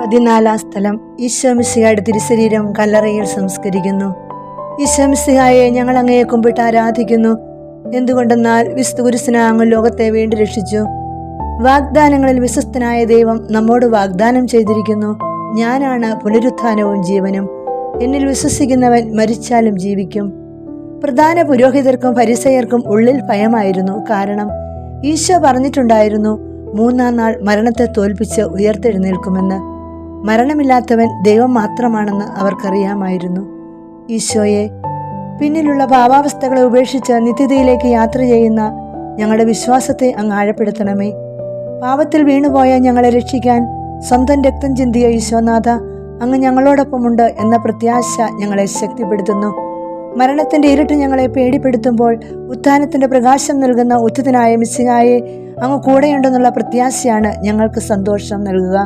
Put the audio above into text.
14 സ്ഥലം. ഈശോ മിശിഹായുടെ തിരുശരീരം കല്ലറയിൽ സംസ്കരിക്കുന്നു. ഈശോ മിശിഹായെ ഞങ്ങൾ അങ്ങയെ കുമ്പിട്ട് ആരാധിക്കുന്നു. എന്തുകൊണ്ടെന്നാൽ വിശുദ്ധ കുരിശിനാൽ അങ്ങ് ലോകത്തെ വീണ്ടും രക്ഷിച്ചു. വാഗ്ദാനങ്ങളിൽ വിശ്വസ്തനായ ദൈവം നമ്മോട് വാഗ്ദാനം ചെയ്തിരിക്കുന്നു. ഞാനാണ് പുനരുത്ഥാനവും ജീവനും. എന്നിൽ വിശ്വസിക്കുന്നവൻ മരിച്ചാലും ജീവിക്കും. പ്രധാന പുരോഹിതർക്കും ഫരിസയർക്കും ഉള്ളിൽ ഭയമായിരുന്നു. കാരണം ഈശോ പറഞ്ഞിട്ടുണ്ടായിരുന്നു, 3-ാം നാൾ മരണത്തെ തോൽപ്പിച്ച് ഉയർത്തെഴുന്നേൽക്കുമെന്ന്. മരണമില്ലാത്തവൻ ദൈവം മാത്രമാണെന്ന് അവർക്കറിയാമായിരുന്നു. ഈശോയെ, പിന്നിലുള്ള പാപാവസ്ഥകളെ ഉപേക്ഷിച്ച് നിത്യതയിലേക്ക് യാത്ര ചെയ്യുന്ന ഞങ്ങളുടെ വിശ്വാസത്തെ അങ്ങ് ആഴപ്പെടുത്തണമേ. പാപത്തിൽ വീണുപോയ ഞങ്ങളെ രക്ഷിക്കാൻ സ്വന്തം രക്തം ചിന്തിയ ഈശോനാഥ, അങ്ങ് ഞങ്ങളോടൊപ്പമുണ്ട് എന്ന പ്രത്യാശ ഞങ്ങളെ ശക്തിപ്പെടുത്തുന്നു. മരണത്തിന്റെ ഇരുട്ട് ഞങ്ങളെ പേടിപ്പെടുത്തുമ്പോൾ ഉത്ഥാനത്തിന്റെ പ്രകാശം നൽകുന്ന ഉത്തിതനായ മിശിഹായെ അങ്ങ് കൂടെയുണ്ടെന്നുള്ള പ്രത്യാശയാണ് ഞങ്ങൾക്ക് സന്തോഷം നൽകുക.